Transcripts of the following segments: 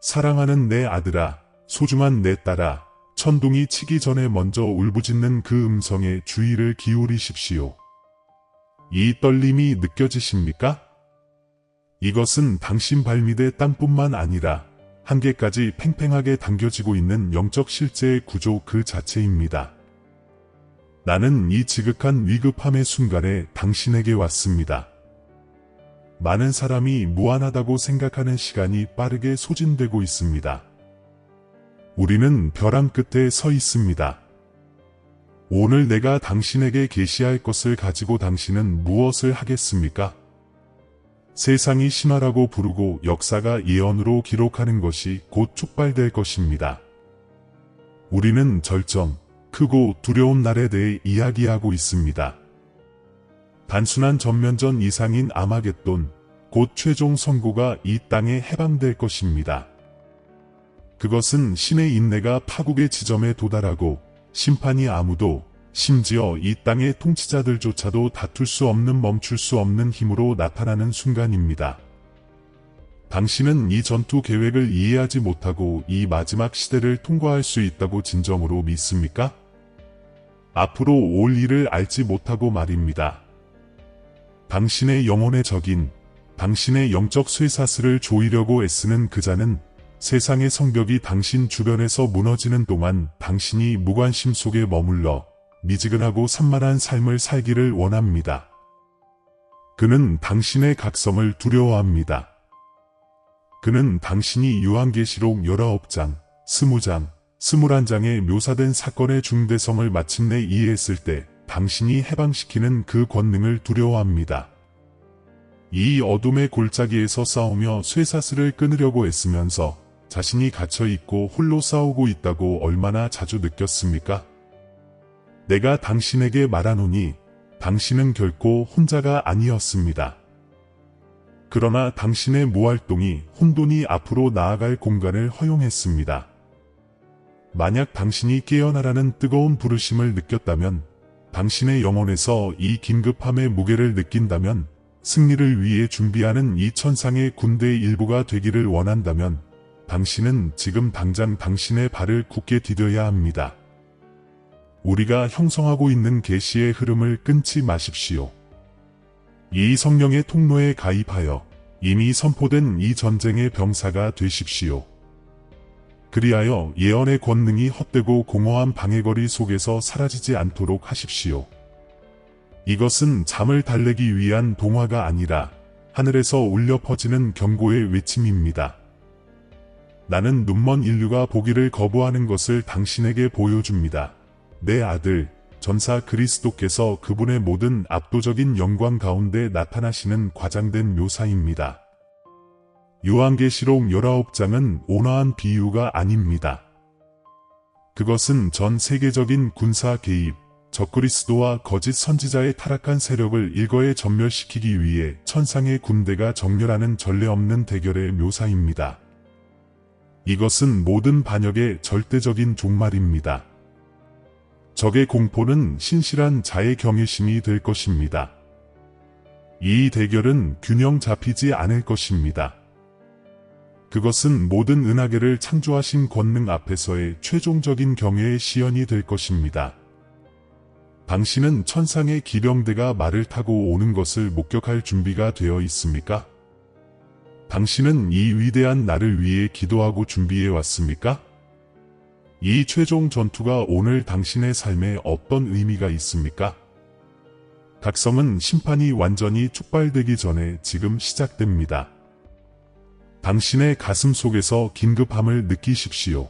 사랑하는 내 아들아, 소중한 내 딸아, 천둥이 치기 전에 먼저 울부짖는 그 음성에 주의를 기울이십시오. 이 떨림이 느껴지십니까? 이것은 당신 발밑의 땅뿐만 아니라 한계까지 팽팽하게 당겨지고 있는 영적 실제의 구조 그 자체입니다. 나는 이 지극한 위급함의 순간에 당신에게 왔습니다. 많은 사람이 무한하다고 생각하는 시간이 빠르게 소진되고 있습니다. 우리는 벼랑 끝에 서 있습니다. 오늘 내가 당신에게 계시할 것을 가지고 당신은 무엇을 하겠습니까? 세상이 신화라고 부르고 역사가 예언으로 기록하는 것이 곧 촉발될 것입니다. 우리는 절정, 크고 두려운 날에 대해 이야기하고 있습니다. 단순한 전면전 이상인 아마겟돈, 곧 최종 선고가 이 땅에 해방될 것입니다. 그것은 신의 인내가 파국의 지점에 도달하고 심판이 아무도, 심지어 이 땅의 통치자들조차도 다툴 수 없는 멈출 수 없는 힘으로 나타나는 순간입니다. 당신은 이 전투 계획을 이해하지 못하고 이 마지막 시대를 통과할 수 있다고 진정으로 믿습니까? 앞으로 올 일을 알지 못하고 말입니다. 당신의 영혼의 적인, 당신의 영적 쇠사슬을 조이려고 애쓰는 그 자는 세상의 성벽이 당신 주변에서 무너지는 동안 당신이 무관심 속에 머물러 미지근하고 산만한 삶을 살기를 원합니다. 그는 당신의 각성을 두려워합니다. 그는 당신이 요한계시록 19장, 20장, 21장에 묘사된 사건의 중대성을 마침내 이해했을 때 당신이 해방시키는 그 권능을 두려워합니다. 이 어둠의 골짜기에서 싸우며 쇠사슬을 끊으려고 애쓰면서 자신이 갇혀있고 홀로 싸우고 있다고 얼마나 자주 느꼈습니까? 내가 당신에게 말하노니 당신은 결코 혼자가 아니었습니다. 그러나 당신의 무활동이 혼돈이 앞으로 나아갈 공간을 허용했습니다. 만약 당신이 깨어나라는 뜨거운 부르심을 느꼈다면, 당신의 영혼에서 이 긴급함의 무게를 느낀다면, 승리를 위해 준비하는 이 천상의 군대의 일부가 되기를 원한다면, 당신은 지금 당장 당신의 발을 굳게 디뎌야 합니다. 우리가 형성하고 있는 계시의 흐름을 끊지 마십시오. 이 성령의 통로에 가입하여 이미 선포된 이 전쟁의 병사가 되십시오. 그리하여 예언의 권능이 헛되고 공허한 방해거리 속에서 사라지지 않도록 하십시오. 이것은 잠을 달래기 위한 동화가 아니라 하늘에서 울려 퍼지는 경고의 외침입니다. 나는 눈먼 인류가 보기를 거부하는 것을 당신에게 보여줍니다. 내 아들, 전사 그리스도께서 그분의 모든 압도적인 영광 가운데 나타나시는 과장된 묘사입니다. 요한계시록 19장은 온화한 비유가 아닙니다. 그것은 전 세계적인 군사 개입, 적그리스도와 거짓 선지자의 타락한 세력을 일거에 전멸시키기 위해 천상의 군대가 정렬하는 전례 없는 대결의 묘사입니다. 이것은 모든 반역의 절대적인 종말입니다. 적의 공포는 신실한 자의 경외심이 될 것입니다. 이 대결은 균형 잡히지 않을 것입니다. 그것은 모든 은하계를 창조하신 권능 앞에서의 최종적인 경외의 시연이 될 것입니다. 당신은 천상의 기병대가 말을 타고 오는 것을 목격할 준비가 되어 있습니까? 당신은 이 위대한 날을 위해 기도하고 준비해 왔습니까? 이 최종 전투가 오늘 당신의 삶에 어떤 의미가 있습니까? 각성은 심판이 완전히 촉발되기 전에 지금 시작됩니다. 당신의 가슴 속에서 긴급함을 느끼십시오.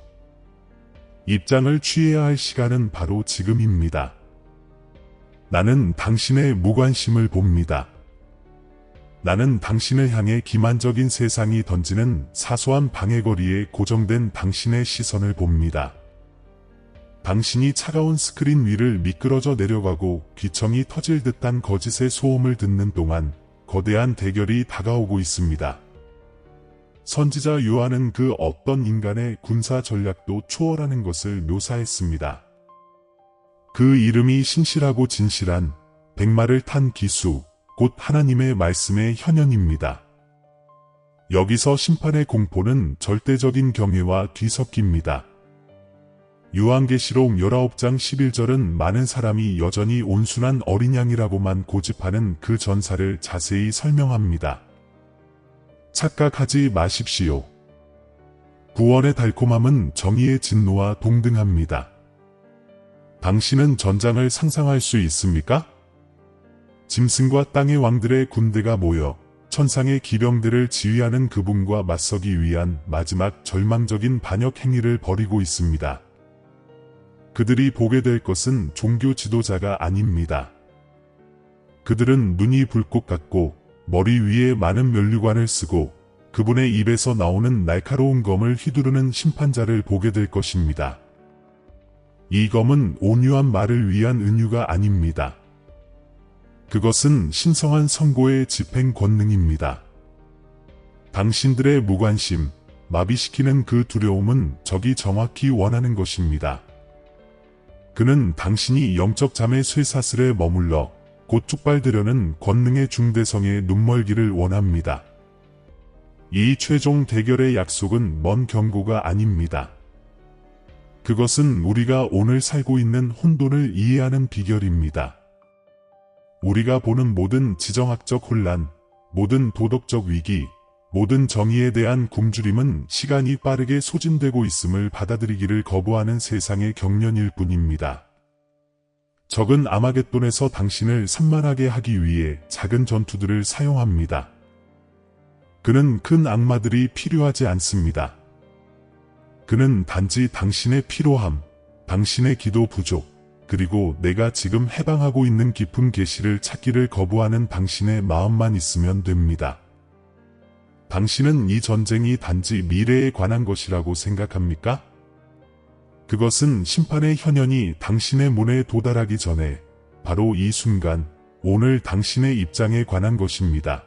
입장을 취해야 할 시간은 바로 지금입니다. 나는 당신의 무관심을 봅니다. 나는 당신을 향해 기만적인 세상이 던지는 사소한 방해거리에 고정된 당신의 시선을 봅니다. 당신이 차가운 스크린 위를 미끄러져 내려가고 귀청이 터질 듯한 거짓의 소음을 듣는 동안 거대한 대결이 다가오고 있습니다. 선지자 요한은 그 어떤 인간의 군사 전략도 초월하는 것을 묘사했습니다. 그 이름이 신실하고 진실한 백마를 탄 기수, 곧 하나님의 말씀의 현현입니다. 여기서 심판의 공포는 절대적인 경외와 뒤섞입니다. 요한계시록 19장 11절은 많은 사람이 여전히 온순한 어린 양이라고만 고집하는 그 전사를 자세히 설명합니다. 착각하지 마십시오. 구원의 달콤함은 정의의 진노와 동등합니다. 당신은 전장을 상상할 수 있습니까? 짐승과 땅의 왕들의 군대가 모여 천상의 기병들을 지휘하는 그분과 맞서기 위한 마지막 절망적인 반역 행위를 벌이고 있습니다. 그들이 보게 될 것은 종교 지도자가 아닙니다. 그들은 눈이 불꽃 같고 머리 위에 많은 면류관을 쓰고 그분의 입에서 나오는 날카로운 검을 휘두르는 심판자를 보게 될 것입니다. 이 검은 온유한 말을 위한 은유가 아닙니다. 그것은 신성한 선고의 집행 권능입니다. 당신들의 무관심, 마비시키는 그 두려움은 적이 정확히 원하는 것입니다. 그는 당신이 영적 잠의 쇠사슬에 머물러 곧 촉발되려는 권능의 중대성에 눈멀기를 원합니다. 이 최종 대결의 약속은 먼 경고가 아닙니다. 그것은 우리가 오늘 살고 있는 혼돈을 이해하는 비결입니다. 우리가 보는 모든 지정학적 혼란, 모든 도덕적 위기, 모든 정의에 대한 굶주림은 시간이 빠르게 소진되고 있음을 받아들이기를 거부하는 세상의 경련일 뿐입니다. 적은 아마겟돈에서 당신을 산만하게 하기 위해 작은 전투들을 사용합니다. 그는 큰 악마들이 필요하지 않습니다. 그는 단지 당신의 피로함, 당신의 기도 부족, 그리고 내가 지금 해방하고 있는 깊은 계시를 찾기를 거부하는 당신의 마음만 있으면 됩니다. 당신은 이 전쟁이 단지 미래에 관한 것이라고 생각합니까? 그것은 심판의 현현이 당신의 문에 도달하기 전에 바로 이 순간, 오늘 당신의 입장에 관한 것입니다.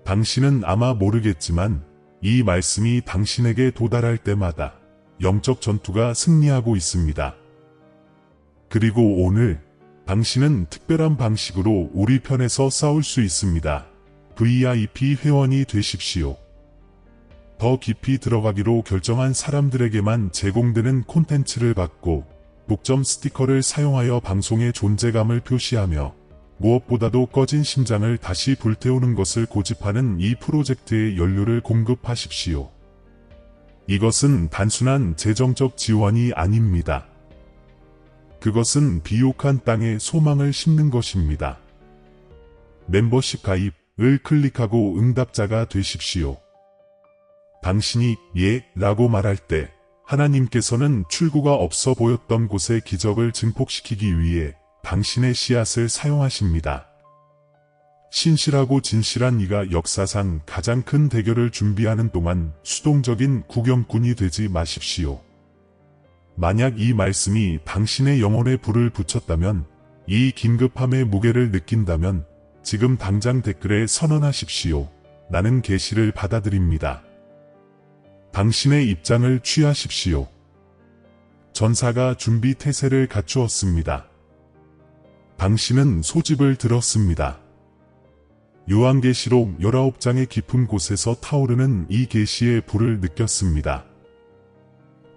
당신은 아마 모르겠지만 이 말씀이 당신에게 도달할 때마다 영적 전투가 승리하고 있습니다. 그리고 오늘 당신은 특별한 방식으로 우리 편에서 싸울 수 있습니다. VIP 회원이 되십시오. 더 깊이 들어가기로 결정한 사람들에게만 제공되는 콘텐츠를 받고 독점 스티커를 사용하여 방송의 존재감을 표시하며 무엇보다도 꺼진 심장을 다시 불태우는 것을 고집하는 이 프로젝트의 연료를 공급하십시오. 이것은 단순한 재정적 지원이 아닙니다. 그것은 비옥한 땅에 소망을 심는 것입니다. 멤버십 가입을 클릭하고 응답자가 되십시오. 당신이 예 라고 말할 때 하나님께서는 출구가 없어 보였던 곳의 기적을 증폭시키기 위해 당신의 씨앗을 사용하십니다. 신실하고 진실한 이가 역사상 가장 큰 대결을 준비하는 동안 수동적인 구경꾼이 되지 마십시오. 만약 이 말씀이 당신의 영혼에 불을 붙였다면, 이 긴급함의 무게를 느낀다면 지금 당장 댓글에 선언하십시오. 나는 계시를 받아들입니다. 당신의 입장을 취하십시오. 전사가 준비 태세를 갖추었습니다. 당신은 소집을 들었습니다. 요한계시록 19장의 깊은 곳에서 타오르는 이 계시의 불을 느꼈습니다.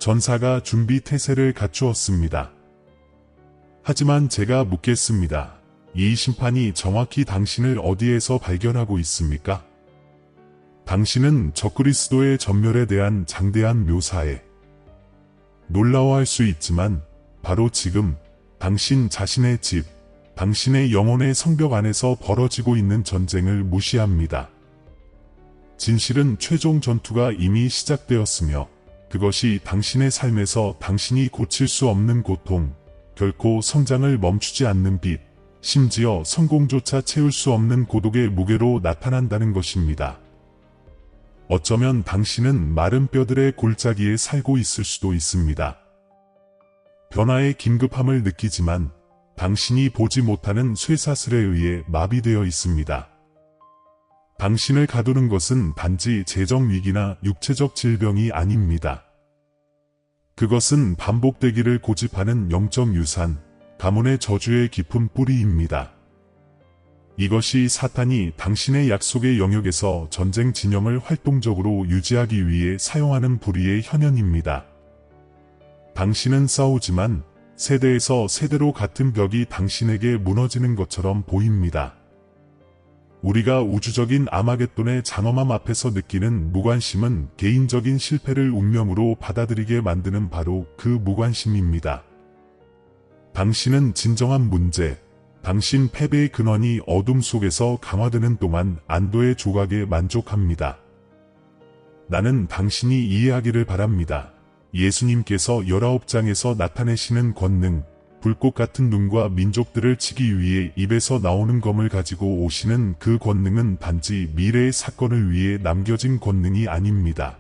전사가 준비 태세를 갖추었습니다. 하지만 제가 묻겠습니다. 이 심판이 정확히 당신을 어디에서 발견하고 있습니까? 당신은 적그리스도의 전멸에 대한 장대한 묘사에 놀라워할 수 있지만 바로 지금 당신 자신의 집, 당신의 영혼의 성벽 안에서 벌어지고 있는 전쟁을 무시합니다. 진실은 최종 전투가 이미 시작되었으며 그것이 당신의 삶에서 당신이 고칠 수 없는 고통, 결코 성장을 멈추지 않는 빚, 심지어 성공조차 채울 수 없는 고독의 무게로 나타난다는 것입니다. 어쩌면 당신은 마른 뼈들의 골짜기에 살고 있을 수도 있습니다. 변화의 긴급함을 느끼지만 당신이 보지 못하는 쇠사슬에 의해 마비되어 있습니다. 당신을 가두는 것은 단지 재정 위기나 육체적 질병이 아닙니다. 그것은 반복되기를 고집하는 영적 유산, 가문의 저주의 깊은 뿌리입니다. 이것이 사탄이 당신의 약속의 영역에서 전쟁 진영을 활동적으로 유지하기 위해 사용하는 불의의 현현입니다. 당신은 싸우지만 세대에서 세대로 같은 벽이 당신에게 무너지는 것처럼 보입니다. 우리가 우주적인 아마겟돈의 장엄함 앞에서 느끼는 무관심은 개인적인 실패를 운명으로 받아들이게 만드는 바로 그 무관심입니다. 당신은 진정한 문제, 당신 패배의 근원이 어둠 속에서 강화되는 동안 안도의 조각에 만족합니다. 나는 당신이 이해하기를 바랍니다. 예수님께서 19장에서 나타내시는 권능, 불꽃 같은 눈과 민족들을 치기 위해 입에서 나오는 검을 가지고 오시는 그 권능은 단지 미래의 사건을 위해 남겨진 권능이 아닙니다.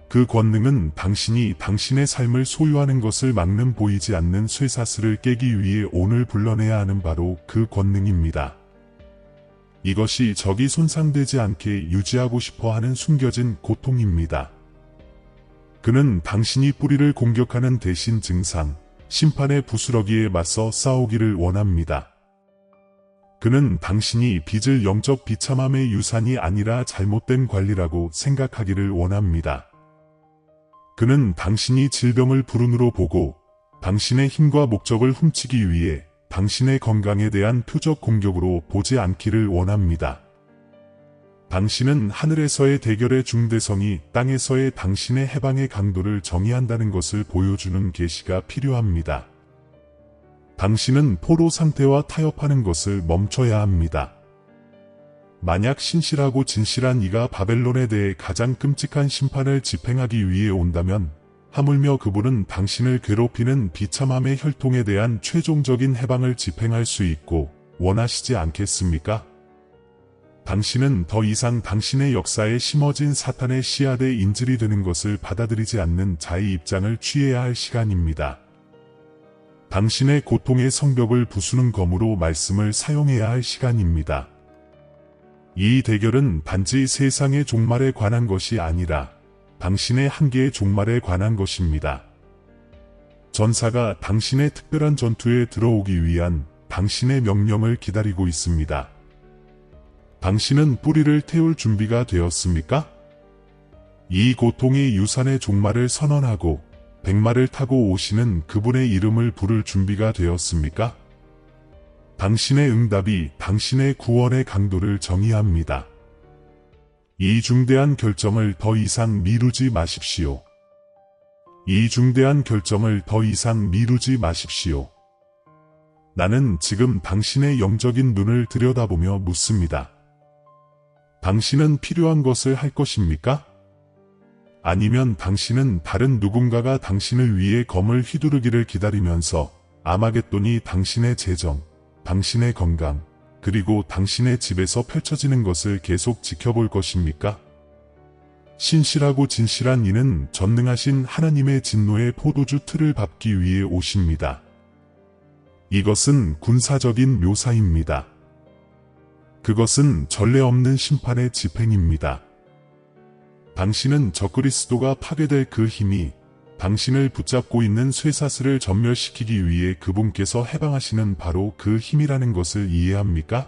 그 권능은 당신이 당신의 삶을 소유하는 것을 막는 보이지 않는 쇠사슬을 깨기 위해 오늘 불러내야 하는 바로 그 권능입니다. 이것이 적이 손상되지 않게 유지하고 싶어 하는 숨겨진 고통입니다. 그는 당신이 뿌리를 공격하는 대신 증상, 심판의 부스러기에 맞서 싸우기를 원합니다. 그는 당신이 빚을 영적 비참함의 유산이 아니라 잘못된 관리라고 생각하기를 원합니다. 그는 당신이 질병을 불운으로 보고 당신의 힘과 목적을 훔치기 위해 당신의 건강에 대한 표적 공격으로 보지 않기를 원합니다. 당신은 하늘에서의 대결의 중대성이 땅에서의 당신의 해방의 강도를 정의한다는 것을 보여주는 계시가 필요합니다. 당신은 포로 상태와 타협하는 것을 멈춰야 합니다. 만약 신실하고 진실한 이가 바벨론에 대해 가장 끔찍한 심판을 집행하기 위해 온다면 하물며 그분은 당신을 괴롭히는 비참함의 혈통에 대한 최종적인 해방을 집행할 수 있고 원하시지 않겠습니까? 당신은 더 이상 당신의 역사에 심어진 사탄의 씨앗에 인질이 되는 것을 받아들이지 않는 자의 입장을 취해야 할 시간입니다. 당신의 고통의 성벽을 부수는 검으로 말씀을 사용해야 할 시간입니다. 이 대결은 단지 세상의 종말에 관한 것이 아니라 당신의 한계의 종말에 관한 것입니다. 전사가 당신의 특별한 전투에 들어오기 위한 당신의 명령을 기다리고 있습니다. 당신은 뿌리를 태울 준비가 되었습니까? 이 고통의 유산의 종말을 선언하고 백마를 타고 오시는 그분의 이름을 부를 준비가 되었습니까? 당신의 응답이 당신의 구원의 강도를 정의합니다. 이 중대한 결정을 더 이상 미루지 마십시오. 이 중대한 결정을 더 이상 미루지 마십시오. 나는 지금 당신의 영적인 눈을 들여다보며 묻습니다. 당신은 필요한 것을 할 것입니까? 아니면 당신은 다른 누군가가 당신을 위해 검을 휘두르기를 기다리면서 아마겟돈이 당신의 재정, 당신의 건강, 그리고 당신의 집에서 펼쳐지는 것을 계속 지켜볼 것입니까? 신실하고 진실한 이는 전능하신 하나님의 진노의 포도주 틀을 밟기 위해 오십니다. 이것은 군사적인 묘사입니다. 그것은 전례 없는 심판의 집행입니다. 당신은 적그리스도가 파괴될 그 힘이 당신을 붙잡고 있는 쇠사슬을 전멸시키기 위해 그분께서 해방하시는 바로 그 힘이라는 것을 이해합니까?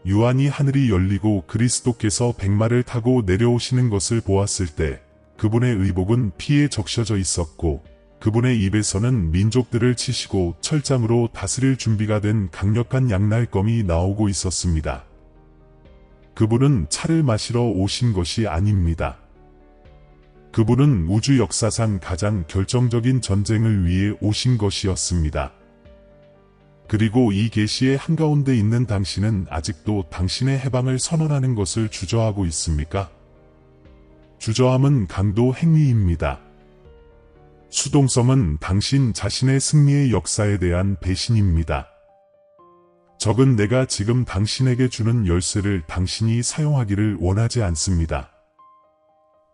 유한히 하늘이 열리고 그리스도께서 백마를 타고 내려오시는 것을 보았을 때 그분의 의복은 피에 적셔져 있었고 그분의 입에서는 민족들을 치시고 철장으로 다스릴 준비가 된 강력한 양날검이 나오고 있었습니다. 그분은 차를 마시러 오신 것이 아닙니다. 그분은 우주 역사상 가장 결정적인 전쟁을 위해 오신 것이었습니다. 그리고 이 계시의 한가운데 있는 당신은 아직도 당신의 해방을 선언하는 것을 주저하고 있습니까? 주저함은 강도 행위입니다. 수동성은 당신 자신의 승리의 역사에 대한 배신입니다. 적은 내가 지금 당신에게 주는 열쇠를 당신이 사용하기를 원하지 않습니다.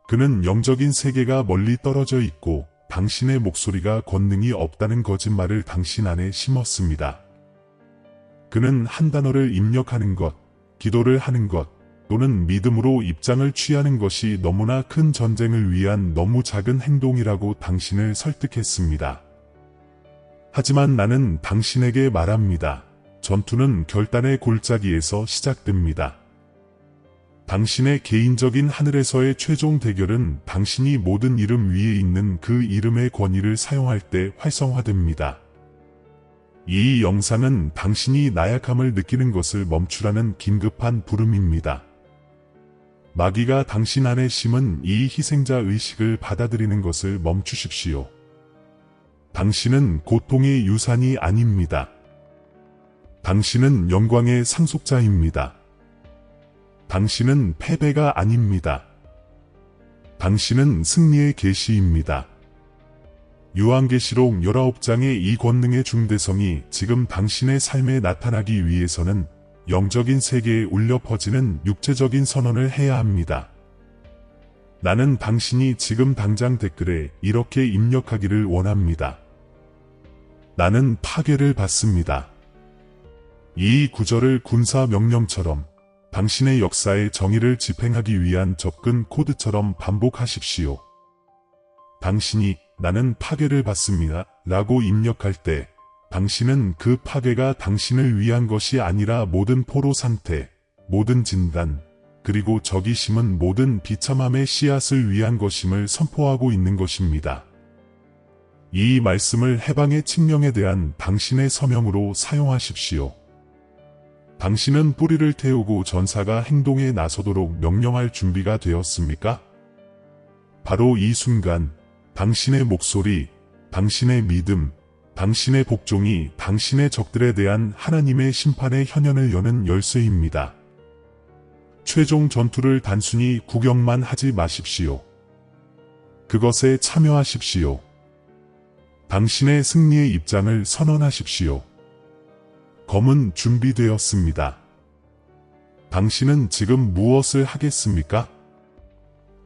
그는 영적인 세계가 멀리 떨어져 있고 당신의 목소리가 권능이 없다는 거짓말을 당신 안에 심었습니다. 그는 한 단어를 입력하는 것, 기도를 하는 것, 또는 믿음으로 입장을 취하는 것이 너무나 큰 전쟁을 위한 너무 작은 행동이라고 당신을 설득했습니다. 하지만 나는 당신에게 말합니다. 전투는 결단의 골짜기에서 시작됩니다. 당신의 개인적인 하늘에서의 최종 대결은 당신이 모든 이름 위에 있는 그 이름의 권위를 사용할 때 활성화됩니다. 이 영상은 당신이 나약함을 느끼는 것을 멈추라는 긴급한 부름입니다. 마귀가 당신 안에 심은 이 희생자 의식을 받아들이는 것을 멈추십시오. 당신은 고통의 유산이 아닙니다. 당신은 영광의 상속자입니다. 당신은 패배가 아닙니다. 당신은 승리의 계시입니다. 요한계시록 19장의 이 권능의 중대성이 지금 당신의 삶에 나타나기 위해서는 영적인 세계에 울려 퍼지는 육체적인 선언을 해야 합니다. 나는 당신이 지금 당장 댓글에 이렇게 입력하기를 원합니다. 나는 파괴를 받습니다. 이 구절을 군사 명령처럼 당신의 역사의 정의를 집행하기 위한 접근 코드처럼 반복하십시오. 당신이 나는 파괴를 받습니다 라고 입력할 때 당신은 그 파괴가 당신을 위한 것이 아니라 모든 포로 상태, 모든 진단, 그리고 적이 심은 모든 비참함의 씨앗을 위한 것임을 선포하고 있는 것입니다. 이 말씀을 해방의 칙령에 대한 당신의 서명으로 사용하십시오. 당신은 뿌리를 태우고 전사가 행동에 나서도록 명령할 준비가 되었습니까? 바로 이 순간 당신의 목소리, 당신의 믿음, 당신의 복종이 당신의 적들에 대한 하나님의 심판의 현현을 여는 열쇠입니다. 최종 전투를 단순히 구경만 하지 마십시오. 그것에 참여하십시오. 당신의 승리의 입장을 선언하십시오. 검은 준비되었습니다. 당신은 지금 무엇을 하겠습니까?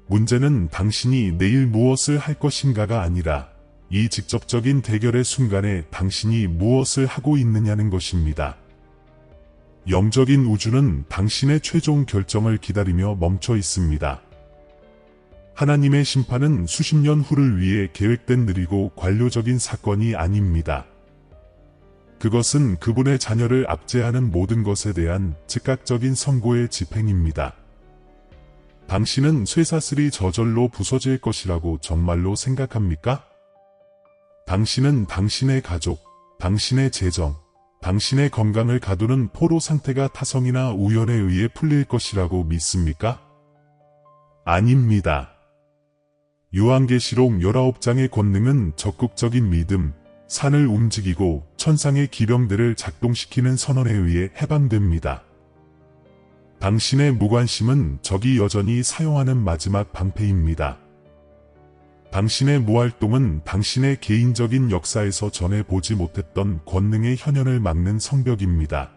문제는 당신이 내일 무엇을 할 것인가가 아니라 이 직접적인 대결의 순간에 당신이 무엇을 하고 있느냐는 것입니다. 영적인 우주는 당신의 최종 결정을 기다리며 멈춰 있습니다. 하나님의 심판은 수십 년 후를 위해 계획된 느리고 관료적인 사건이 아닙니다. 그것은 그분의 자녀를 압제하는 모든 것에 대한 즉각적인 선고의 집행입니다. 당신은 쇠사슬이 저절로 부서질 것이라고 정말로 생각합니까? 당신은 당신의 가족, 당신의 재정, 당신의 건강을 가두는 포로 상태가 타성이나 우연에 의해 풀릴 것이라고 믿습니까? 아닙니다. 요한계시록 19장의 권능은 적극적인 믿음, 산을 움직이고 천상의 기병들을 작동시키는 선언에 의해 해방됩니다. 당신의 무관심은 적이 여전히 사용하는 마지막 방패입니다. 당신의 무활동은 당신의 개인적인 역사에서 전에 보지 못했던 권능의 현현을 막는 성벽입니다.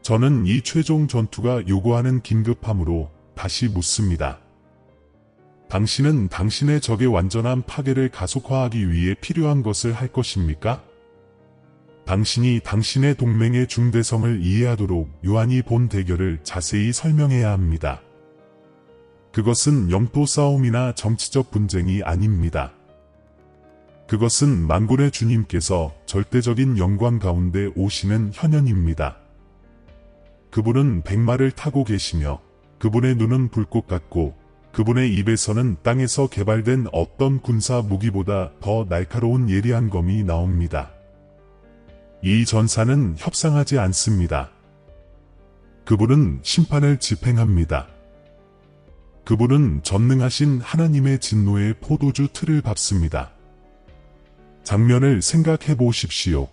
저는 이 최종 전투가 요구하는 긴급함으로 다시 묻습니다. 당신은 당신의 적의 완전한 파괴를 가속화하기 위해 필요한 것을 할 것입니까? 당신이 당신의 동맹의 중대성을 이해하도록 요한이 본 대결을 자세히 설명해야 합니다. 그것은 영토 싸움이나 정치적 분쟁이 아닙니다. 그것은 만군의 주님께서 절대적인 영광 가운데 오시는 현현입니다. 그분은 백마를 타고 계시며 그분의 눈은 불꽃 같고 그분의 입에서는 땅에서 개발된 어떤 군사 무기보다 더 날카로운 예리한 검이 나옵니다. 이 전사는 협상하지 않습니다. 그분은 심판을 집행합니다. 그분은 전능하신 하나님의 진노의 포도주 틀을 밟습니다. 장면을 생각해 보십시오.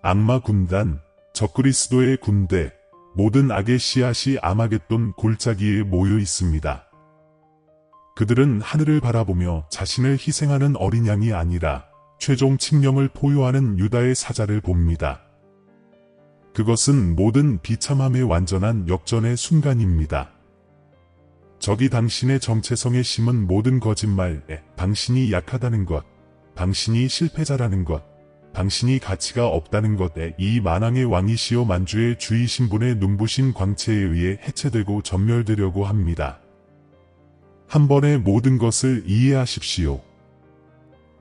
악마 군단, 적그리스도의 군대, 모든 악의 씨앗이 아마겟돈 골짜기에 모여 있습니다. 그들은 하늘을 바라보며 자신을 희생하는 어린 양이 아니라 최종 칙령을 포효하는 유다의 사자를 봅니다. 그것은 모든 비참함의 완전한 역전의 순간입니다. 적이 당신의 정체성에 심은 모든 거짓말에 당신이 약하다는 것, 당신이 실패자라는 것, 당신이 가치가 없다는 것에 이 만왕의 왕이시여 만주의 주이신 분의 눈부신 광채에 의해 해체되고 전멸되려고 합니다. 한 번에 모든 것을 이해하십시오.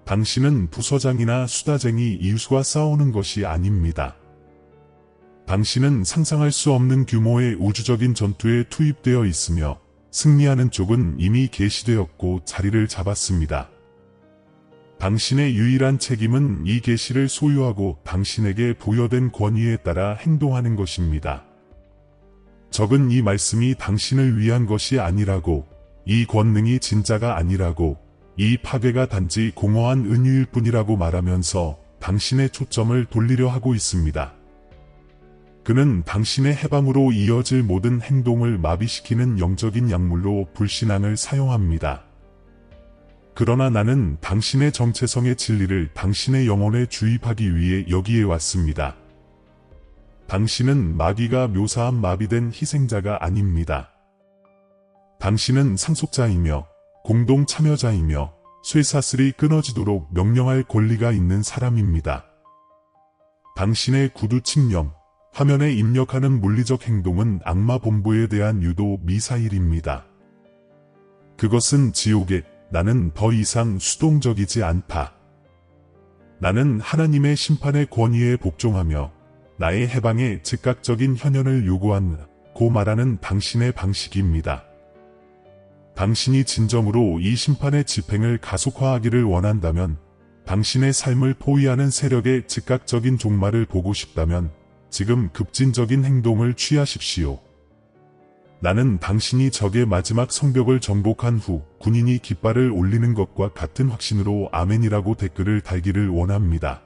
당신은 부서장이나 수다쟁이 이웃과 싸우는 것이 아닙니다. 당신은 상상할 수 없는 규모의 우주적인 전투에 투입되어 있으며 승리하는 쪽은 이미 계시되었고 자리를 잡았습니다. 당신의 유일한 책임은 이 계시를 소유하고 당신에게 부여된 권위에 따라 행동하는 것입니다. 적은 이 말씀이 당신을 위한 것이 아니라고, 이 권능이 진짜가 아니라고, 이 파괴가 단지 공허한 은유일 뿐이라고 말하면서 당신의 초점을 돌리려 하고 있습니다. 그는 당신의 해방으로 이어질 모든 행동을 마비시키는 영적인 약물로 불신앙을 사용합니다. 그러나 나는 당신의 정체성의 진리를 당신의 영혼에 주입하기 위해 여기에 왔습니다. 당신은 마귀가 묘사한 마비된 희생자가 아닙니다. 당신은 상속자이며 공동 참여자이며 쇠사슬이 끊어지도록 명령할 권리가 있는 사람입니다. 당신의 구두 칙령, 화면에 입력하는 물리적 행동은 악마 본부에 대한 유도 미사일입니다. 그것은 지옥에 나는 더 이상 수동적이지 않다. 나는 하나님의 심판의 권위에 복종하며 나의 해방에 즉각적인 현현을 요구한다고 말하는 당신의 방식입니다. 당신이 진정으로 이 심판의 집행을 가속화하기를 원한다면, 당신의 삶을 포위하는 세력의 즉각적인 종말을 보고 싶다면 지금 급진적인 행동을 취하십시오. 나는 당신이 적의 마지막 성벽을 정복한 후 군인이 깃발을 올리는 것과 같은 확신으로 아멘이라고 댓글을 달기를 원합니다.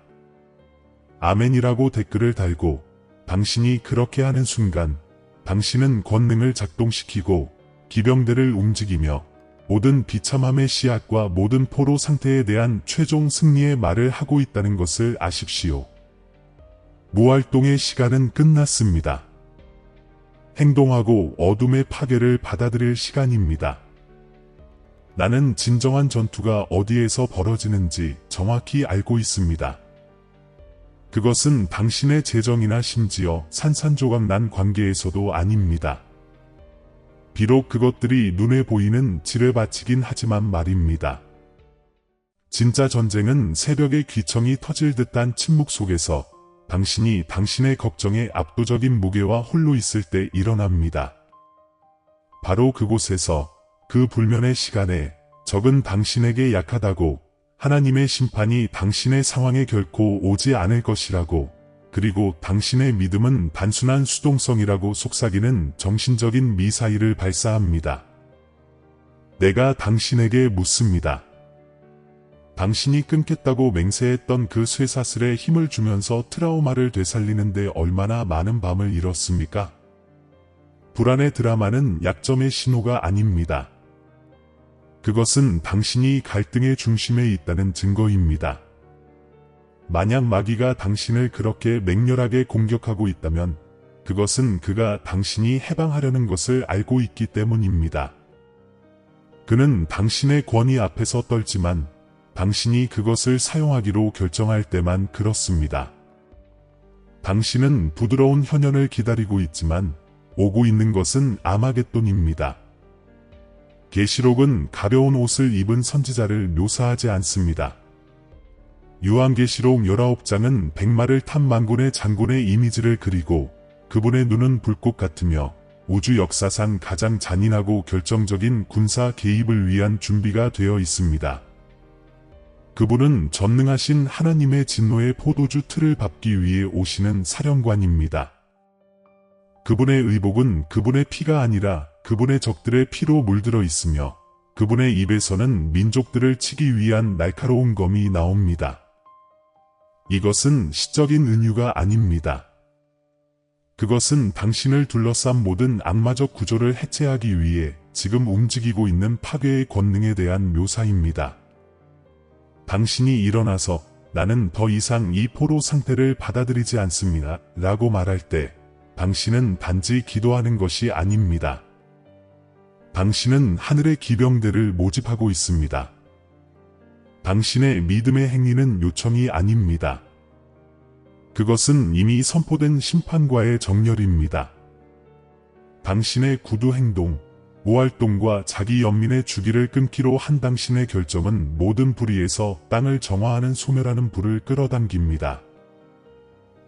아멘이라고 댓글을 달고 당신이 그렇게 하는 순간 당신은 권능을 작동시키고 기병대를 움직이며 모든 비참함의 씨앗과 모든 포로 상태에 대한 최종 승리의 말을 하고 있다는 것을 아십시오. 무활동의 시간은 끝났습니다. 행동하고 어둠의 파괴를 받아들일 시간입니다. 나는 진정한 전투가 어디에서 벌어지는지 정확히 알고 있습니다. 그것은 당신의 재정이나 심지어 산산조각 관계에서도 아닙니다. 비록 그것들이 눈에 보이는 지뢰밭이긴 하지만 말입니다. 진짜 전쟁은 새벽의 귀청이 터질 듯한 침묵 속에서 당신이 당신의 걱정에 압도적인 무게와 홀로 있을 때 일어납니다. 바로 그곳에서, 그 불면의 시간에 적은 당신에게 약하다고, 하나님의 심판이 당신의 상황에 결코 오지 않을 것이라고, 그리고 당신의 믿음은 단순한 수동성이라고 속삭이는 정신적인 미사일을 발사합니다. 내가 당신에게 묻습니다. 당신이 끊겠다고 맹세했던 그 쇠사슬에 힘을 주면서 트라우마를 되살리는데 얼마나 많은 밤을 잃었습니까? 불안의 드라마는 약점의 신호가 아닙니다. 그것은 당신이 갈등의 중심에 있다는 증거입니다. 만약 마귀가 당신을 그렇게 맹렬하게 공격하고 있다면 그것은 그가 당신이 해방하려는 것을 알고 있기 때문입니다. 그는 당신의 권위 앞에서 떨지만 당신이 그것을 사용하기로 결정할 때만 그렇습니다. 당신은 부드러운 현현을 기다리고 있지만 오고 있는 것은 아마겟돈입니다. 계시록은 가벼운 옷을 입은 선지자를 묘사하지 않습니다. 요한계시록 19장은 백마를 탄 만군의 장군의 이미지를 그리고 그분의 눈은 불꽃 같으며 우주 역사상 가장 잔인하고 결정적인 군사 개입을 위한 준비가 되어 있습니다. 그분은 전능하신 하나님의 진노의 포도주 틀을 밟기 위해 오시는 사령관입니다. 그분의 의복은 그분의 피가 아니라 그분의 적들의 피로 물들어 있으며 그분의 입에서는 민족들을 치기 위한 날카로운 검이 나옵니다. 이것은 시적인 은유가 아닙니다. 그것은 당신을 둘러싼 모든 악마적 구조를 해체하기 위해 지금 움직이고 있는 파괴의 권능에 대한 묘사입니다. 당신이 일어나서 나는 더 이상 이 포로 상태를 받아들이지 않습니다 라고 말할 때 당신은 단지 기도하는 것이 아닙니다. 당신은 하늘의 기병대를 모집하고 있습니다. 당신의 믿음의 행위는 요청이 아닙니다. 그것은 이미 선포된 심판과의 정렬입니다. 당신의 구두 행동, 무활동과 자기 연민의 주기를 끊기로 한 당신의 결정은 모든 불의에서 땅을 정화하는 소멸하는 불을 끌어당깁니다.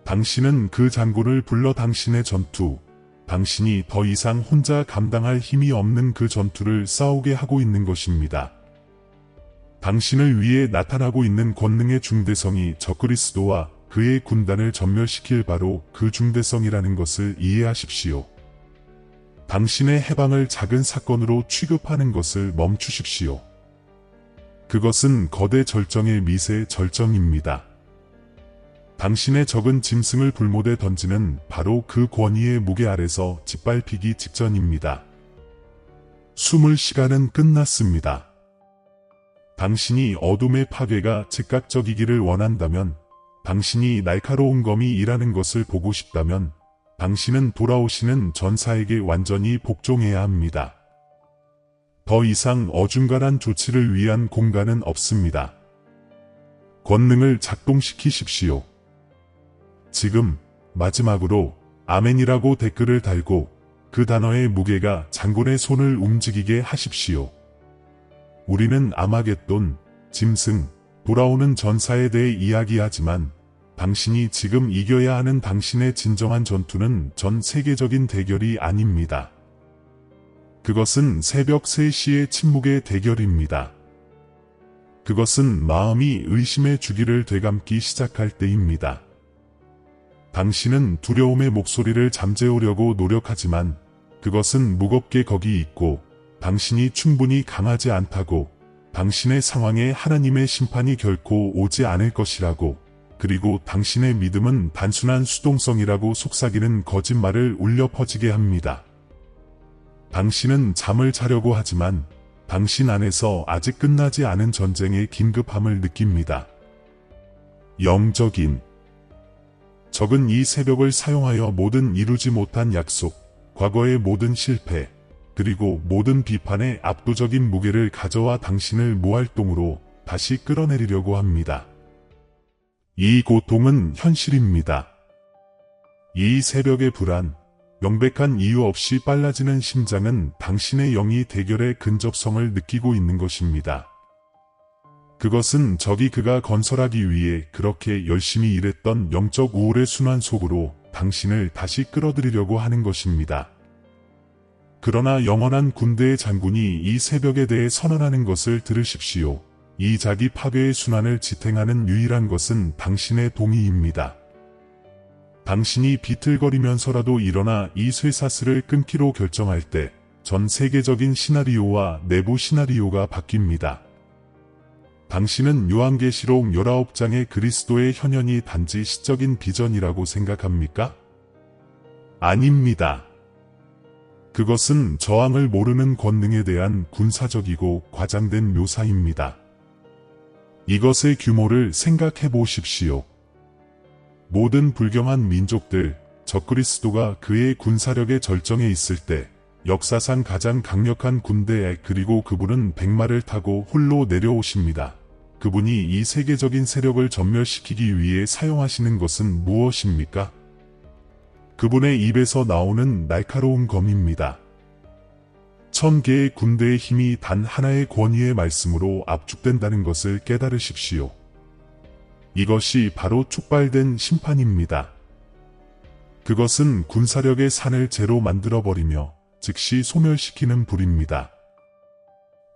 당신은 그 장군을 불러 당신의 전투, 당신이 더 이상 혼자 감당할 힘이 없는 그 전투를 싸우게 하고 있는 것입니다. 당신을 위해 나타나고 있는 권능의 중대성이 적그리스도와 그의 군단을 전멸시킬 바로 그 중대성이라는 것을 이해하십시오. 당신의 해방을 작은 사건으로 취급하는 것을 멈추십시오. 그것은 거대 절정의 미세 절정입니다. 당신의 적은 짐승을 불못에 던지는 바로 그 권위의 무게 아래서 짓밟히기 직전입니다. 숨을 시간은 끝났습니다. 당신이 어둠의 파괴가 즉각적이기를 원한다면, 당신이 날카로운 검이 일하는 것을 보고 싶다면, 당신은 돌아오시는 전사에게 완전히 복종해야 합니다. 더 이상 어중간한 조치를 위한 공간은 없습니다. 권능을 작동시키십시오. 지금 마지막으로 아멘이라고 댓글을 달고 그 단어의 무게가 장군의 손을 움직이게 하십시오. 우리는 아마겟돈, 짐승, 돌아오는 전사에 대해 이야기하지만 당신이 지금 이겨야 하는 당신의 진정한 전투는 전 세계적인 대결이 아닙니다. 그것은 새벽 3시의 침묵의 대결입니다. 그것은 마음이 의심의 주기를 되감기 시작할 때입니다. 당신은 두려움의 목소리를 잠재우려고 노력하지만 그것은 무겁게 거기 있고 당신이 충분히 강하지 않다고, 당신의 상황에 하나님의 심판이 결코 오지 않을 것이라고, 그리고 당신의 믿음은 단순한 수동성이라고 속삭이는 거짓말을 울려 퍼지게 합니다. 당신은 잠을 자려고 하지만 당신 안에서 아직 끝나지 않은 전쟁의 긴급함을 느낍니다. 영적인 적은 이 새벽을 사용하여 모든 이루지 못한 약속, 과거의 모든 실패, 그리고 모든 비판의 압도적인 무게를 가져와 당신을 무활동으로 다시 끌어내리려고 합니다. 이 고통은 현실입니다. 이 새벽의 불안, 명백한 이유 없이 빨라지는 심장은 당신의 영이 대결의 근접성을 느끼고 있는 것입니다. 그것은 적이 그가 건설하기 위해 그렇게 열심히 일했던 영적 우월의 순환 속으로 당신을 다시 끌어들이려고 하는 것입니다. 그러나 영원한 군대의 장군이 이 새벽에 대해 선언하는 것을 들으십시오. 이 자기 파괴의 순환을 지탱하는 유일한 것은 당신의 동의입니다. 당신이 비틀거리면서라도 일어나 이 쇠사슬을 끊기로 결정할 때 전 세계적인 시나리오와 내부 시나리오가 바뀝니다. 당신은 요한계시록 19장의 그리스도의 현현이 단지 시적인 비전이라고 생각합니까? 아닙니다. 그것은 저항을 모르는 권능에 대한 군사적이고 과장된 묘사입니다. 이것의 규모를 생각해 보십시오. 모든 불경한 민족들, 적그리스도가 그의 군사력의 절정에 있을 때 역사상 가장 강력한 군대에, 그리고 그분은 백마를 타고 홀로 내려오십니다. 그분이 이 세계적인 세력을 전멸시키기 위해 사용하시는 것은 무엇입니까? 그분의 입에서 나오는 날카로운 검입니다. 1000개의 군대의 힘이 단 하나의 권위의 말씀으로 압축된다는 것을 깨달으십시오. 이것이 바로 촉발된 심판입니다. 그것은 군사력의 산을 제로 만들어버리며 즉시 소멸시키는 불입니다.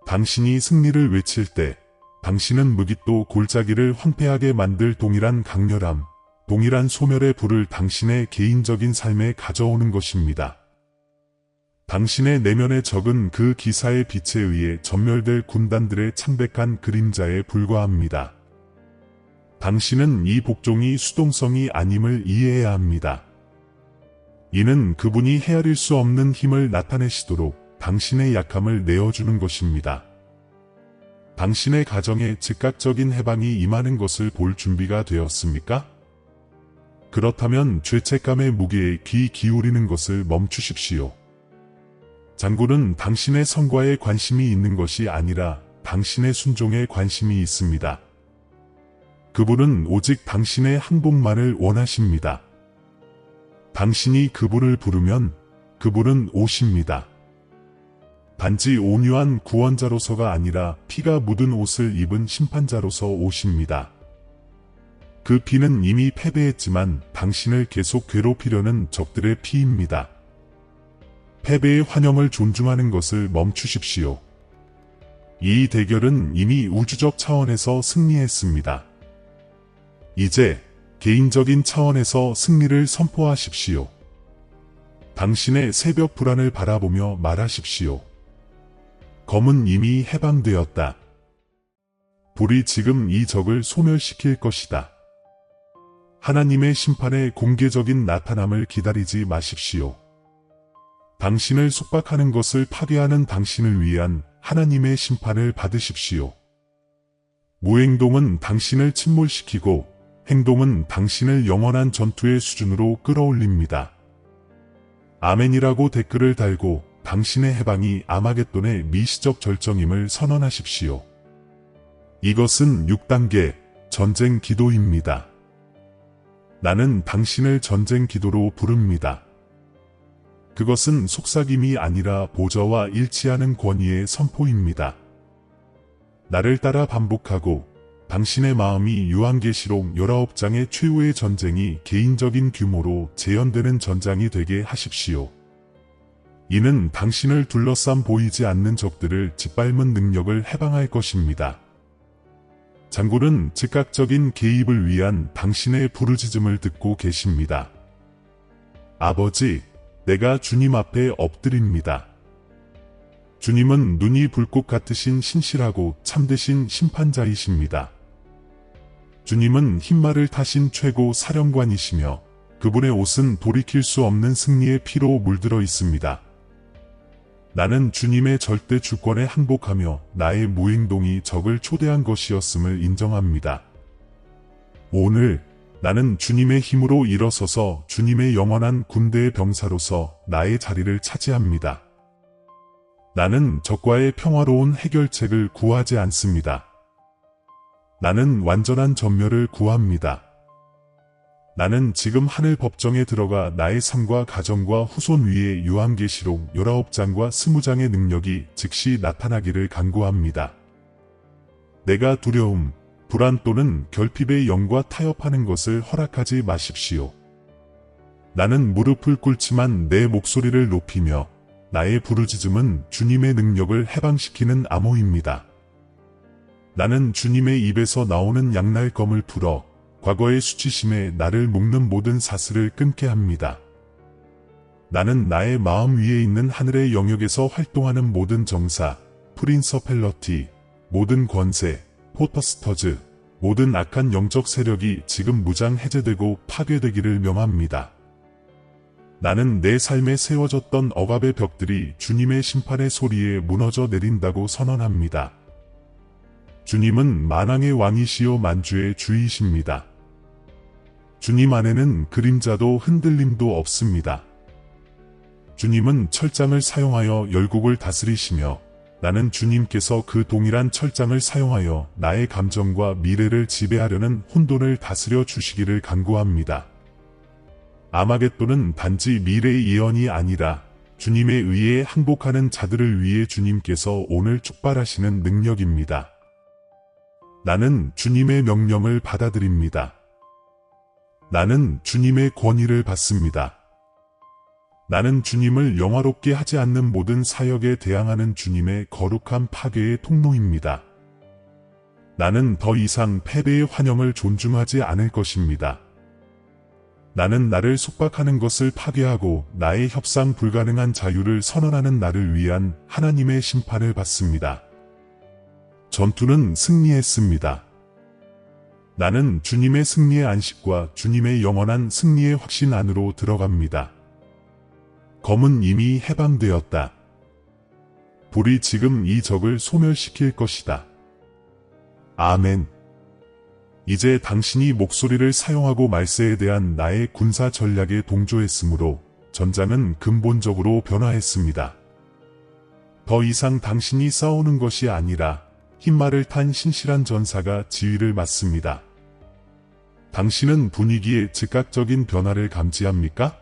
당신이 승리를 외칠 때 당신은 무깃도 골짜기를 황폐하게 만들 동일한 강렬함, 동일한 소멸의 불을 당신의 개인적인 삶에 가져오는 것입니다. 당신의 내면의 적은 그 기사의 빛에 의해 전멸될 군단들의 창백한 그림자에 불과합니다. 당신은 이 복종이 수동성이 아님을 이해해야 합니다. 이는 그분이 헤아릴 수 없는 힘을 나타내시도록 당신의 약함을 내어주는 것입니다. 당신의 가정에 즉각적인 해방이 임하는 것을 볼 준비가 되었습니까? 그렇다면 죄책감의 무게에 귀 기울이는 것을 멈추십시오. 장군은 당신의 성과에 관심이 있는 것이 아니라 당신의 순종에 관심이 있습니다. 그분은 오직 당신의 항복만을 원하십니다. 당신이 그분을 부르면 그분은 오십니다. 단지 온유한 구원자로서가 아니라 피가 묻은 옷을 입은 심판자로서 오십니다. 그 피는 이미 패배했지만 당신을 계속 괴롭히려는 적들의 피입니다. 패배의 환영을 존중하는 것을 멈추십시오. 이 대결은 이미 우주적 차원에서 승리했습니다. 이제 개인적인 차원에서 승리를 선포하십시오. 당신의 새벽 불안을 바라보며 말하십시오. 검은 이미 해방되었다. 불이 지금 이 적을 소멸시킬 것이다. 하나님의 심판의 공개적인 나타남을 기다리지 마십시오. 당신을 속박하는 것을 파괴하는 당신을 위한 하나님의 심판을 받으십시오. 무행동은 당신을 침몰시키고 행동은 당신을 영원한 전투의 수준으로 끌어올립니다. 아멘이라고 댓글을 달고 당신의 해방이 아마겟돈의 미시적 절정임을 선언하십시오. 이것은 6단계 전쟁 기도입니다. 나는 당신을 전쟁 기도로 부릅니다. 그것은 속삭임이 아니라 보좌와 일치하는 권위의 선포입니다. 나를 따라 반복하고 당신의 마음이 요한계시록 19장의 최후의 전쟁이 개인적인 규모로 재현되는 전장이 되게 하십시오. 이는 당신을 둘러싼 보이지 않는 적들을 짓밟는 능력을 해방할 것입니다. 장군은 즉각적인 개입을 위한 당신의 부르짖음을 듣고 계십니다. 아버지, 내가 주님 앞에 엎드립니다. 주님은 눈이 불꽃 같으신 신실하고 참되신 심판자이십니다. 주님은 흰말을 타신 최고 사령관이시며 그분의 옷은 돌이킬 수 없는 승리의 피로 물들어 있습니다. 나는 주님의 절대 주권에 항복하며 나의 무행동이 적을 초대한 것이었음을 인정합니다. 오늘 나는 주님의 힘으로 일어서서 주님의 영원한 군대의 병사로서 나의 자리를 차지합니다. 나는 적과의 평화로운 해결책을 구하지 않습니다. 나는 완전한 전멸을 구합니다. 나는 지금 하늘 법정에 들어가 나의 삶과 가정과 후손 위에 요한계시록 19장과 20장의 능력이 즉시 나타나기를 간구합니다. 내가 두려움, 불안 또는 결핍의 영과 타협하는 것을 허락하지 마십시오. 나는 무릎을 꿇지만 내 목소리를 높이며 나의 부르짖음은 주님의 능력을 해방시키는 암호입니다. 나는 주님의 입에서 나오는 양날검을 풀어 과거의 수치심에 나를 묶는 모든 사슬을 끊게 합니다. 나는 나의 마음 위에 있는 하늘의 영역에서 활동하는 모든 정사, 프린서펠러티, 모든 권세, 포터스터즈, 모든 악한 영적 세력이 지금 무장 해제되고 파괴되기를 명합니다. 나는 내 삶에 세워졌던 억압의 벽들이 주님의 심판의 소리에 무너져 내린다고 선언합니다. 주님은 만왕의 왕이시요 만주의 주이십니다. 주님 안에는 그림자도 흔들림도 없습니다. 주님은 철장을 사용하여 열국을 다스리시며 나는 주님께서 그 동일한 철장을 사용하여 나의 감정과 미래를 지배하려는 혼돈을 다스려 주시기를 간구합니다. 아마겟돈은 단지 미래의 예언이 아니라 주님에 의해 항복하는 자들을 위해 주님께서 오늘 촉발하시는 능력입니다. 나는 주님의 명령을 받아들입니다. 나는 주님의 권위를 받습니다. 나는 주님을 영화롭게 하지 않는 모든 사역에 대항하는 주님의 거룩한 파괴의 통로입니다. 나는 더 이상 패배의 환영을 존중하지 않을 것입니다. 나는 나를 속박하는 것을 파괴하고 나의 협상 불가능한 자유를 선언하는 나를 위한 하나님의 심판을 받습니다. 전투는 승리했습니다. 나는 주님의 승리의 안식과 주님의 영원한 승리의 확신 안으로 들어갑니다. 검은 이미 해방되었다. 불이 지금 이 적을 소멸시킬 것이다. 아멘. 이제 당신이 목소리를 사용하고 말세에 대한 나의 군사 전략에 동조했으므로 전장은 근본적으로 변화했습니다. 더 이상 당신이 싸우는 것이 아니라 흰말을 탄 신실한 전사가 지휘를 맡습니다. 당신은 분위기에 즉각적인 변화를 감지합니까?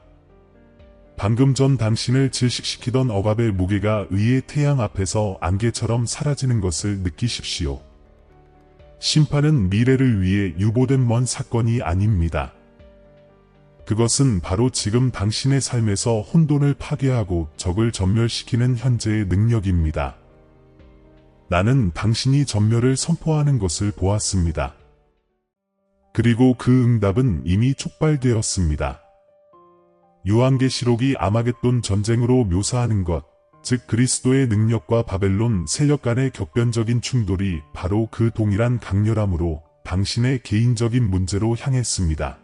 방금 전 당신을 질식시키던 억압의 무게가 의의 태양 앞에서 안개처럼 사라지는 것을 느끼십시오. 심판은 미래를 위해 유보된 먼 사건이 아닙니다. 그것은 바로 지금 당신의 삶에서 혼돈을 파괴하고 적을 전멸시키는 현재의 능력입니다. 나는 당신이 전멸을 선포하는 것을 보았습니다. 그리고 그 응답은 이미 촉발되었습니다. 요한계시록이 아마겟돈 전쟁으로 묘사하는 것, 즉 그리스도의 능력과 바벨론 세력 간의 격변적인 충돌이 바로 그 동일한 강렬함으로 당신의 개인적인 문제로 향했습니다.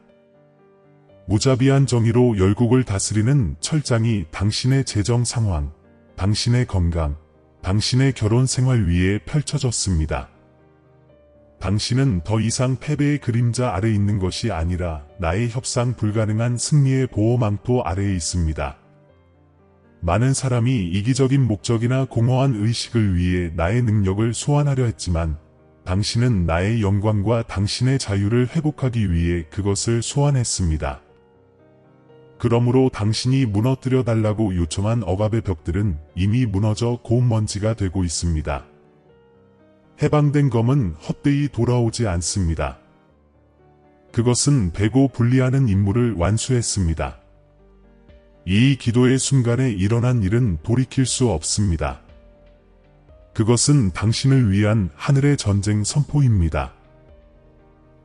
무자비한 정의로 열국을 다스리는 철장이 당신의 재정 상황, 당신의 건강, 당신의 결혼 생활 위에 펼쳐졌습니다. 당신은 더 이상 패배의 그림자 아래 있는 것이 아니라 나의 협상 불가능한 승리의 보호망토 아래에 있습니다. 많은 사람이 이기적인 목적이나 공허한 의식을 위해 나의 능력을 소환하려 했지만 당신은 나의 영광과 당신의 자유를 회복하기 위해 그것을 소환했습니다. 그러므로 당신이 무너뜨려 달라고 요청한 억압의 벽들은 이미 무너져 고운 먼지가 되고 있습니다. 해방된 검은 헛되이 돌아오지 않습니다. 그것은 배고 분리하는 임무를 완수했습니다. 이 기도의 순간에 일어난 일은 돌이킬 수 없습니다. 그것은 당신을 위한 하늘의 전쟁 선포입니다.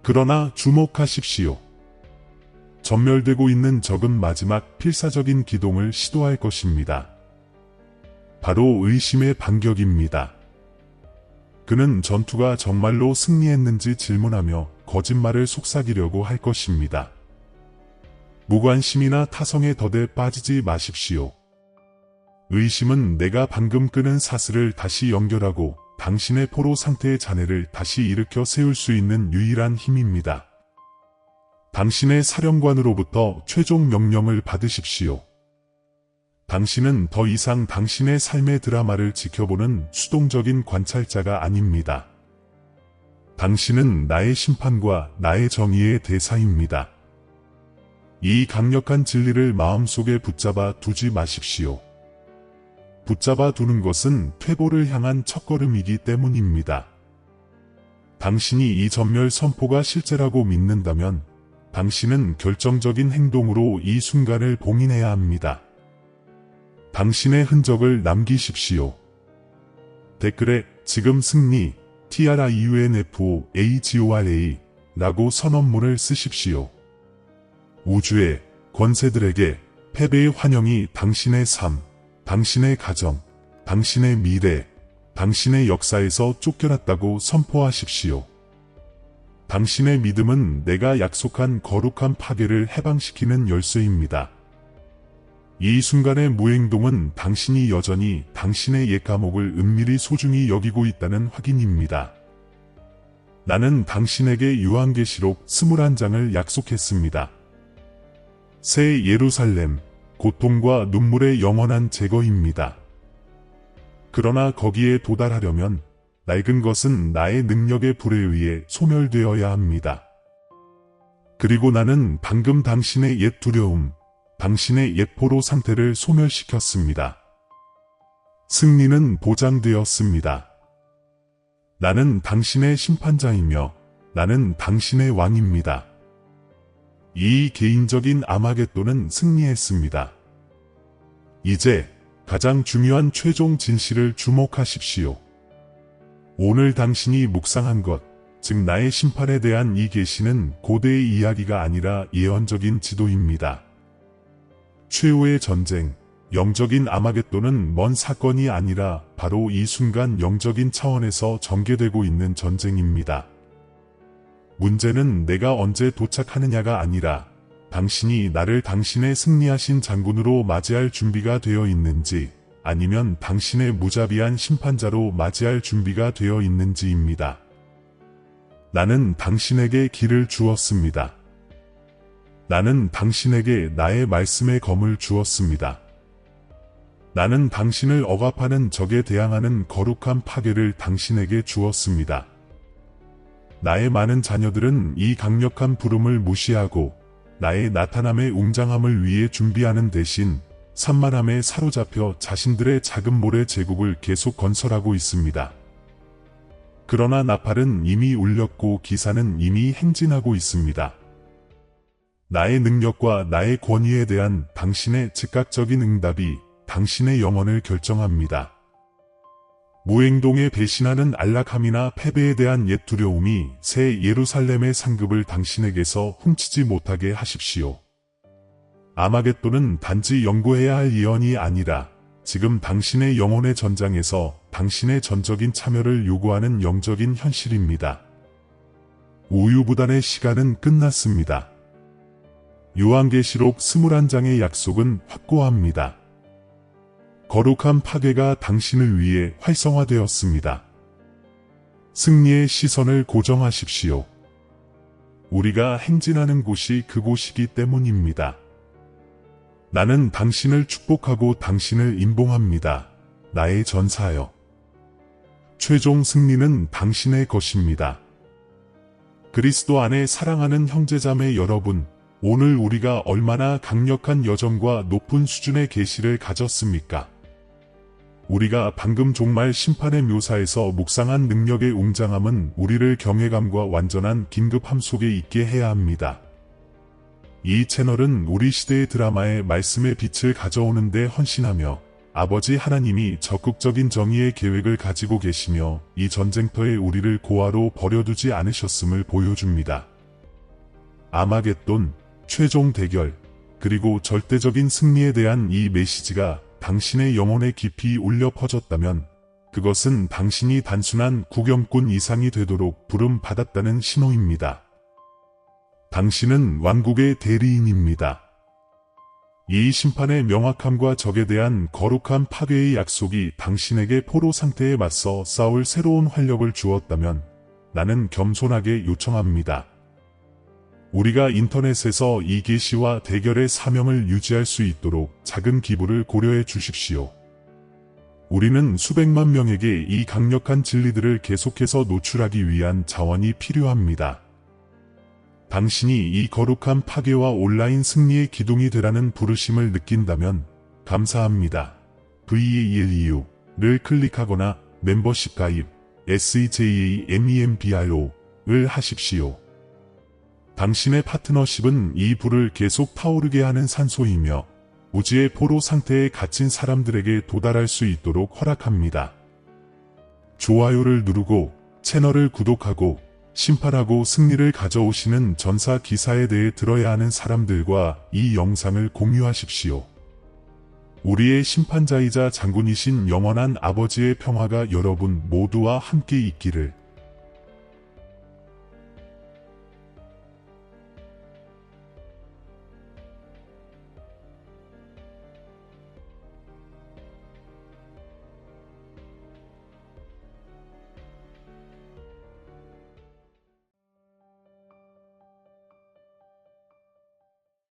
그러나 주목하십시오. 전멸되고 있는 적은 마지막 필사적인 기동을 시도할 것입니다. 바로 의심의 반격입니다. 그는 전투가 정말로 승리했는지 질문하며 거짓말을 속삭이려고 할 것입니다. 무관심이나 타성의 덫에 빠지지 마십시오. 의심은 내가 방금 끄는 사슬을 다시 연결하고 당신의 포로 상태의 잔해를 다시 일으켜 세울 수 있는 유일한 힘입니다. 당신의 사령관으로부터 최종 명령을 받으십시오. 당신은 더 이상 당신의 삶의 드라마를 지켜보는 수동적인 관찰자가 아닙니다. 당신은 나의 심판과 나의 정의의 대사입니다. 이 강력한 진리를 마음속에 붙잡아 두지 마십시오. 붙잡아 두는 것은 퇴보를 향한 첫걸음이기 때문입니다. 당신이 이 전멸 선포가 실제라고 믿는다면 당신은 결정적인 행동으로 이 순간을 봉인해야 합니다. 당신의 흔적을 남기십시오. 댓글에 지금 승리 TRIUNFOAGORA 라고 선언문을 쓰십시오. 우주의 권세들에게 패배의 환영이 당신의 삶, 당신의 가정, 당신의 미래, 당신의 역사에서 쫓겨났다고 선포하십시오. 당신의 믿음은 내가 약속한 거룩한 파괴를 해방시키는 열쇠입니다. 이 순간의 무행동은 당신이 여전히 당신의 옛 감옥을 은밀히 소중히 여기고 있다는 확인입니다. 나는 당신에게 요한계시록 21장을 약속했습니다. 새 예루살렘, 고통과 눈물의 영원한 제거입니다. 그러나 거기에 도달하려면 낡은 것은 나의 능력의 불에 의해 소멸되어야 합니다. 그리고 나는 방금 당신의 옛 두려움, 당신의 옛 포로 상태를 소멸시켰습니다. 승리는 보장되었습니다. 나는 당신의 심판자이며 나는 당신의 왕입니다. 이 개인적인 아마겟돈은 승리했습니다. 이제 가장 중요한 최종 진실을 주목하십시오. 오늘 당신이 묵상한 것, 즉 나의 심판에 대한 이 계시는 고대의 이야기가 아니라 예언적인 지도입니다. 최후의 전쟁, 영적인 아마겟돈은 먼 사건이 아니라 바로 이 순간 영적인 차원에서 전개되고 있는 전쟁입니다. 문제는 내가 언제 도착하느냐가 아니라 당신이 나를 당신의 승리하신 장군으로 맞이할 준비가 되어 있는지 아니면 당신의 무자비한 심판자로 맞이할 준비가 되어 있는지입니다. 나는 당신에게 길을 주었습니다. 나는 당신에게 나의 말씀의 검을 주었습니다. 나는 당신을 억압하는 적에 대항하는 거룩한 파괴를 당신에게 주었습니다. 나의 많은 자녀들은 이 강력한 부름을 무시하고 나의 나타남의 웅장함을 위해 준비하는 대신 산만함에 사로잡혀 자신들의 작은 모래 제국을 계속 건설하고 있습니다. 그러나 나팔은 이미 울렸고 기사는 이미 행진하고 있습니다. 나의 능력과 나의 권위에 대한 당신의 즉각적인 응답이 당신의 영혼을 결정합니다. 무행동에 배신하는 안락함이나 패배에 대한 옛 두려움이 새 예루살렘의 상급을 당신에게서 훔치지 못하게 하십시오. 아마겟돈은 단지 연구해야 할 예언이 아니라 지금 당신의 영혼의 전장에서 당신의 전적인 참여를 요구하는 영적인 현실입니다. 우유부단의 시간은 끝났습니다. 요한계시록 21장의 약속은 확고합니다. 거룩한 파괴가 당신을 위해 활성화되었습니다. 승리의 시선을 고정하십시오. 우리가 행진하는 곳이 그곳이기 때문입니다. 나는 당신을 축복하고 당신을 인봉합니다. 나의 전사여. 최종 승리는 당신의 것입니다. 그리스도 안에 사랑하는 형제자매 여러분, 오늘 우리가 얼마나 강력한 여정과 높은 수준의 계시를 가졌습니까? 우리가 방금 종말 심판의 묘사에서 묵상한 능력의 웅장함은 우리를 경외감과 완전한 긴급함 속에 있게 해야 합니다. 이 채널은 우리 시대의 드라마에 말씀의 빛을 가져오는 데 헌신하며 아버지 하나님이 적극적인 정의의 계획을 가지고 계시며 이 전쟁터에 우리를 고아로 버려두지 않으셨음을 보여줍니다. 아마겟돈, 최종 대결, 그리고 절대적인 승리에 대한 이 메시지가 당신의 영혼에 깊이 울려 퍼졌다면 그것은 당신이 단순한 구경꾼 이상이 되도록 부름 받았다는 신호입니다. 당신은 왕국의 대리인입니다. 이 심판의 명확함과 적에 대한 거룩한 파괴의 약속이 당신에게 포로 상태에 맞서 싸울 새로운 활력을 주었다면 나는 겸손하게 요청합니다. 우리가 인터넷에서 이 계시와 대결의 사명을 유지할 수 있도록 작은 기부를 고려해 주십시오. 우리는 수백만 명에게 이 강력한 진리들을 계속해서 노출하기 위한 자원이 필요합니다. 당신이 이 거룩한 파괴와 온라인 승리의 기둥이 되라는 부르심을 느낀다면 감사합니다. VALEU를 클릭하거나 멤버십 가입 SEJAMEMBRO를 하십시오. 당신의 파트너십은 이 불을 계속 타오르게 하는 산소이며 무지의 포로 상태에 갇힌 사람들에게 도달할 수 있도록 허락합니다. 좋아요를 누르고 채널을 구독하고 심판하고 승리를 가져오시는 전사 기사에 대해 들어야 하는 사람들과 이 영상을 공유하십시오. 우리의 심판자이자 장군이신 영원한 아버지의 평화가 여러분 모두와 함께 있기를.